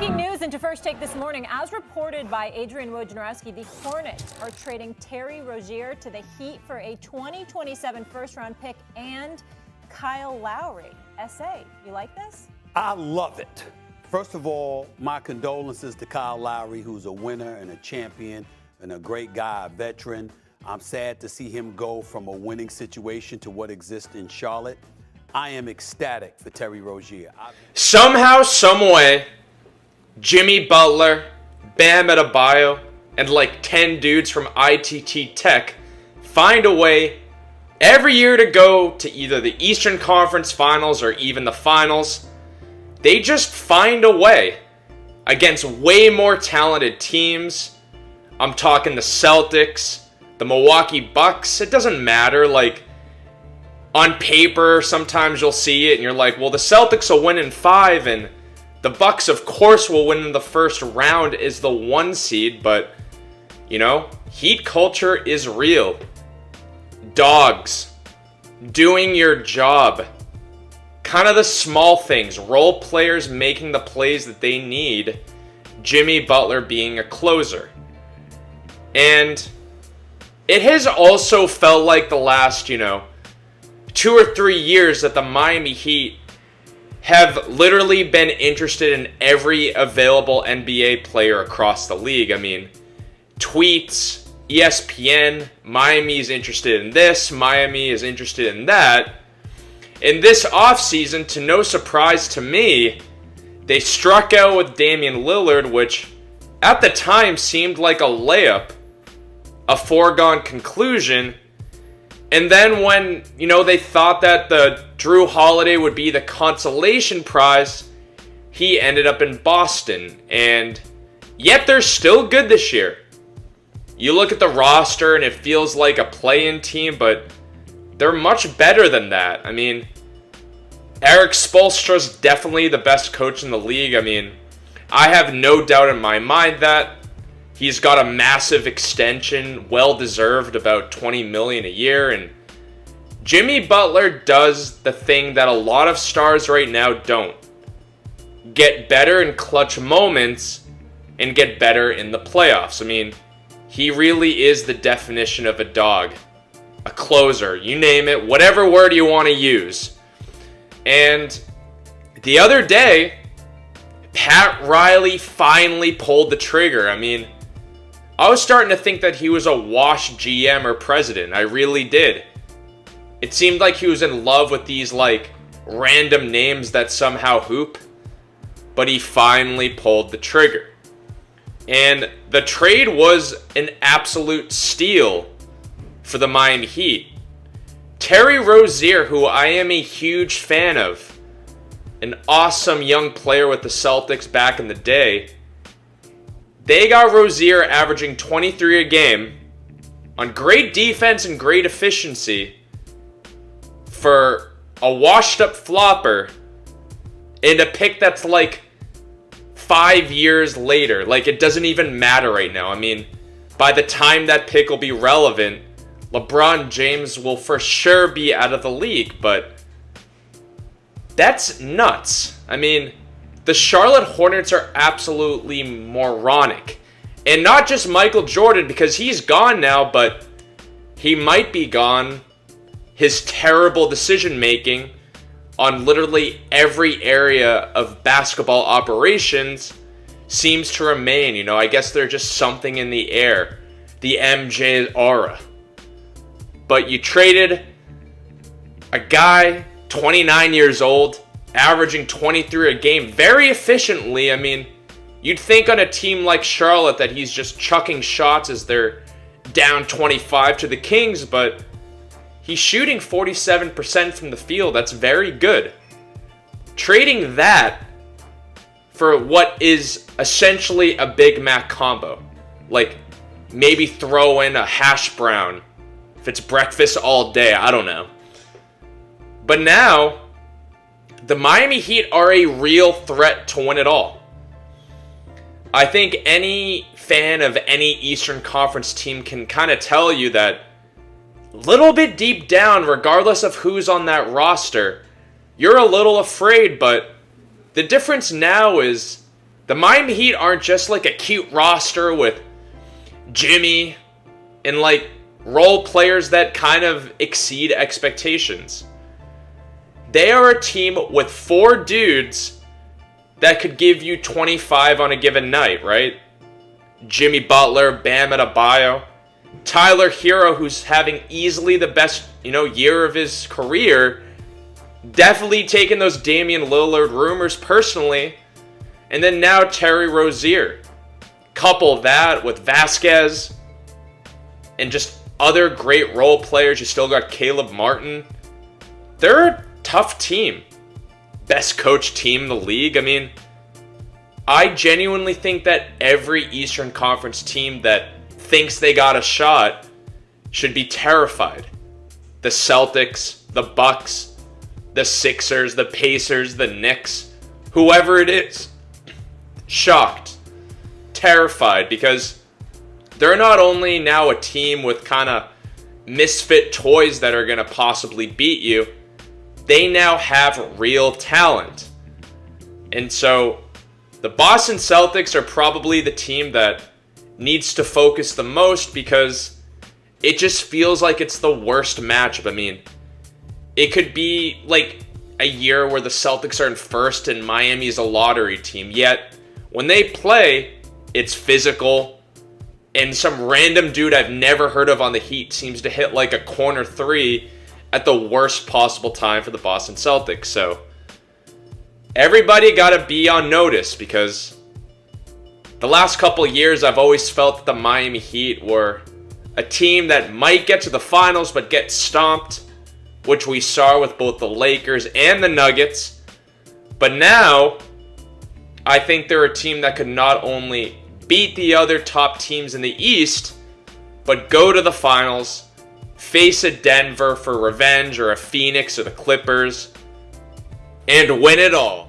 Breaking news into First Take this morning. As reported by Adrian Wojnarowski, the Hornets are trading Terry Rozier to the Heat for a 2027 first-round pick and Kyle Lowry. SA, you like this? I love it. First of all, my condolences to Kyle Lowry, who's a winner and a champion and a great guy, a veteran. I'm sad to see him go from a winning situation to what exists in Charlotte. I am ecstatic for Terry Rozier. Somehow, someway, Jimmy Butler, Bam Adebayo, and like 10 dudes from ITT Tech find a way every year to go to either the Eastern Conference Finals or even the Finals. They just find a way against way more talented teams. I'm talking the Celtics, the Milwaukee Bucks. It doesn't matter. Like, on paper, sometimes you'll see it and you're like, well, the Celtics will win in 5 and the Bucks, of course, will win in the first round as the 1 seed. But, you know, Heat culture is real. Dogs. Doing your job. Kind of the small things. Role players making the plays that they need. Jimmy Butler being a closer. And it has also felt like the last, 2 or 3 years that the Miami Heat have literally been interested in every available NBA player across the league. I mean, tweets, ESPN, Miami is interested in this, Miami is interested in that. In this offseason, to no surprise to me, they struck out with Damian Lillard, which at the time seemed like a layup, a foregone conclusion. And then when, they thought that the Drew Holiday would be the consolation prize, he ended up in Boston. And yet they're still good this year. You look at the roster and it feels like a play-in team, but they're much better than that. I mean, Eric Spoelstra's definitely the best coach in the league. I mean, I have no doubt in my mind that he's got a massive extension, well-deserved, about $20 million a year. And Jimmy Butler does the thing that a lot of stars right now don't. Get better in clutch moments and get better in the playoffs. I mean, he really is the definition of a dog. A closer, you name it, whatever word you want to use. And the other day, Pat Riley finally pulled the trigger. I mean, I was starting to think that he was a wash GM or president. I really did. It seemed like he was in love with these, random names that somehow hoop. But he finally pulled the trigger. And the trade was an absolute steal for the Miami Heat. Terry Rozier, who I am a huge fan of, an awesome young player with the Celtics back in the day, they got Rozier averaging 23 a game on great defense and great efficiency for a washed-up flopper and a pick that's 5 years later. It doesn't even matter right now. I mean, by the time that pick will be relevant, LeBron James will for sure be out of the league, but that's nuts. I mean, the Charlotte Hornets are absolutely moronic. And not just Michael Jordan, because he's gone now, but he might be gone. His terrible decision-making on literally every area of basketball operations seems to remain. I guess there's just something in the air. The MJ aura. But you traded a guy, 29 years old, averaging 23 a game very efficiently. I mean, you'd think on a team like Charlotte that he's just chucking shots as they're down 25 to the Kings, but he's shooting 47% from the field. That's very good. Trading that for what is essentially a Big Mac combo. Maybe throw in a hash brown if it's breakfast all day. I don't know. But now, the Miami Heat are a real threat to win it all. I think any fan of any Eastern Conference team can kind of tell you that a little bit deep down, regardless of who's on that roster, you're a little afraid, but the difference now is The Miami Heat aren't just like a cute roster with Jimmy and like role players that kind of exceed expectations. They are a team with 4 dudes that could give you 25 on a given night, right? Jimmy Butler, Bam Adebayo, Tyler Hero, who's having easily the best, year of his career, definitely taking those Damian Lillard rumors personally. And then now Terry Rozier. Couple that with Vasquez and just other great role players. You still got Caleb Martin. They're a tough team. Best coached team in the league. I mean, I genuinely think that every Eastern Conference team that thinks they got a shot should be terrified. The Celtics, the Bucks, the Sixers, the Pacers, the Knicks, whoever it is. Shocked, terrified, because they're not only now a team with kind of misfit toys that are going to possibly beat you, they now have real talent. And so the Boston Celtics are probably the team that needs to focus the most, because it just feels like it's the worst matchup. I mean, it could be like a year where the Celtics are in first and Miami's a lottery team, yet when they play, it's physical, and some random dude I've never heard of on the Heat seems to hit like a corner 3 at the worst possible time for the Boston Celtics. So everybody got to be on notice, because the last couple years I've always felt that the Miami Heat were a team that might get to the finals but get stomped, which we saw with both the Lakers and the Nuggets. But now I think they're a team that could not only beat the other top teams in the East, but go to the finals, face a Denver for revenge, or a Phoenix or the Clippers, and win it all.